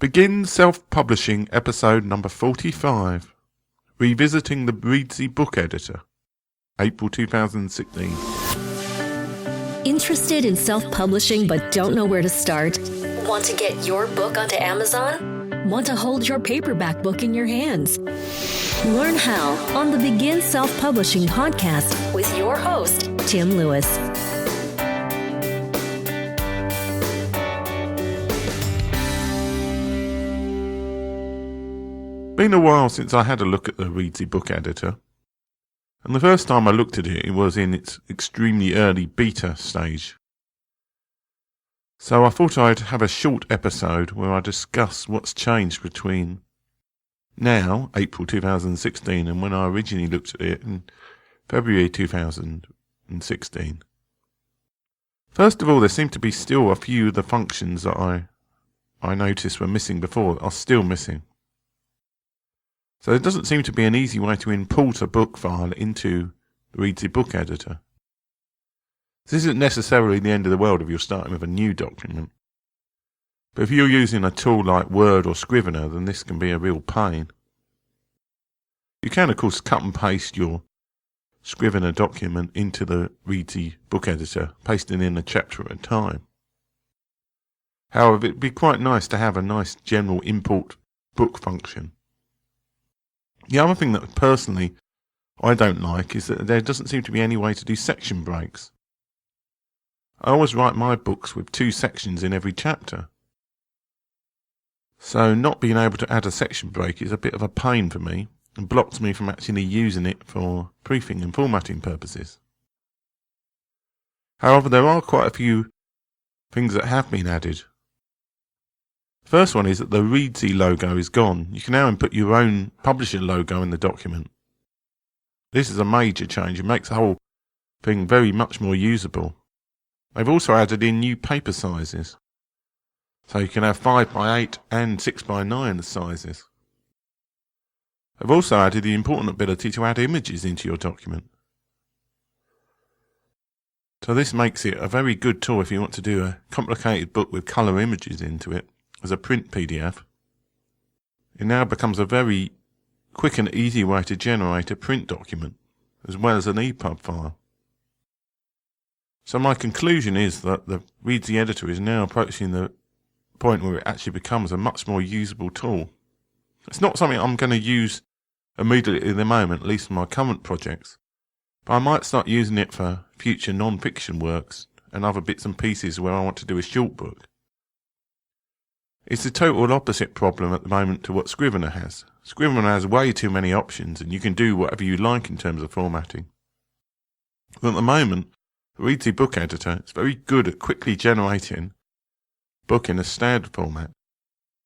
Begin Self-Publishing episode number 45. Revisiting the Reedsy Book Editor. April 2016. Interested in self-publishing but don't know where to start? Want to get your book onto Amazon? Want to hold your paperback book in your hands? Learn how on the Begin Self-Publishing podcast with your host, Tim Lewis. Been a while since I had a look at the Reedsy Book Editor, and the first time I looked at it was in its extremely early beta stage. So I thought I'd have a short episode where I discuss what's changed between now, April 2016, and when I originally looked at it in February 2016. First of all, there seem to be still a few of the functions that I noticed were missing before are still missing. So there doesn't seem to be an easy way to import a book file into the Reedsy Book Editor. This isn't necessarily the end of the world if you're starting with a new document. But if you're using a tool like Word or Scrivener, then this can be a real pain. You can, of course, cut and paste your Scrivener document into the Reedsy Book Editor, pasting in a chapter at a time. However, it'd be quite nice to have a nice general import book function. The other thing that personally I don't like is that there doesn't seem to be any way to do section breaks. I always write my books with 2 sections in every chapter. So not being able to add a section break is a bit of a pain for me and blocks me from actually using it for proofing and formatting purposes. However, there are quite a few things that have been added. The first one is that the Reedsy logo is gone. You can now input your own publisher logo in the document. This is a major change. It makes the whole thing very much more usable. They've also added in new paper sizes. So you can have 5x8 and 6x9 sizes. They've also added the important ability to add images into your document. So this makes it a very good tool if you want to do a complicated book with colour images into it. As a print PDF, it now becomes a very quick and easy way to generate a print document, as well as an EPUB file. So my conclusion is that the Reedsy Editor is now approaching the point where it actually becomes a much more usable tool. It's not something I'm going to use immediately at the moment, at least in my current projects, but I might start using it for future non-fiction works and other bits and pieces where I want to do a short book. It's the total opposite problem at the moment to what Scrivener has. Scrivener has way too many options and you can do whatever you like in terms of formatting. But at the moment, the Reedsy Book Editor is very good at quickly generating a book in a standard format.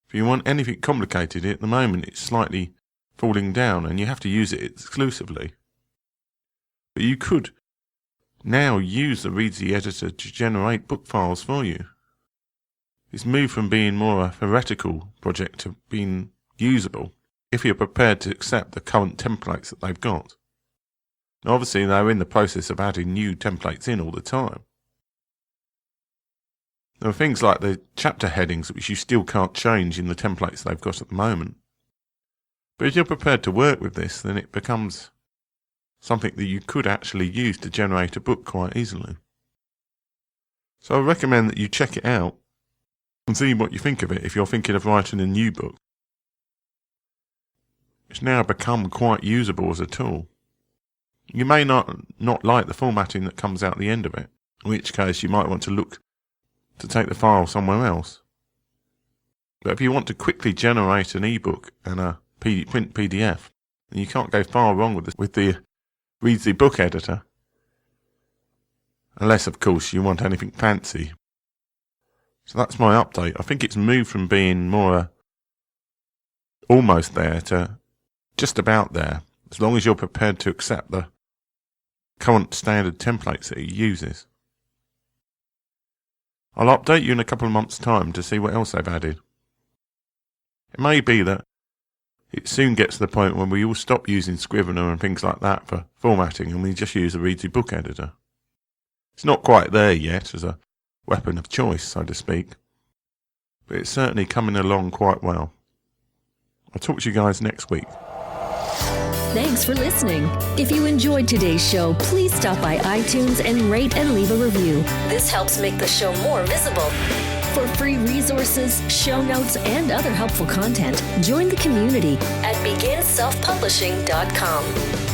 If you want anything complicated, at the moment it's slightly falling down and you have to use it exclusively. But you could now use the Reedsy Editor to generate book files for you. It's moved from being more a theoretical project to being usable if you're prepared to accept the current templates that they've got. Now obviously they're in the process of adding new templates in all the time. There are things like the chapter headings which you still can't change in the templates they've got at the moment. But if you're prepared to work with this, then it becomes something that you could actually use to generate a book quite easily. So I recommend that you check it out and see what you think of it if you're thinking of writing a new book. It's now become quite usable as a tool. You may not like the formatting that comes out the end of it, in which case you might want to look to take the file somewhere else. But if you want to quickly generate an ebook and a print PDF, then you can't go far wrong with the Reedsy Book Editor. Unless, of course, you want anything fancy. So that's my update. I think it's moved from being more almost there to just about there, as long as you're prepared to accept the current standard templates that it uses. I'll update you in a couple of months' time to see what else they've added. It may be that it soon gets to the point when we all stop using Scrivener and things like that for formatting and we just use the Reedsy Book Editor. It's not quite there yet as a weapon of choice, so to speak. but it's certainly coming along quite well. I'll talk to you guys next week. Thanks for listening. If you enjoyed today's show, please stop by iTunes and rate and leave a review. This helps make the show more visible. For free resources, show notes, and other helpful content, join the community at beginselfpublishing.com.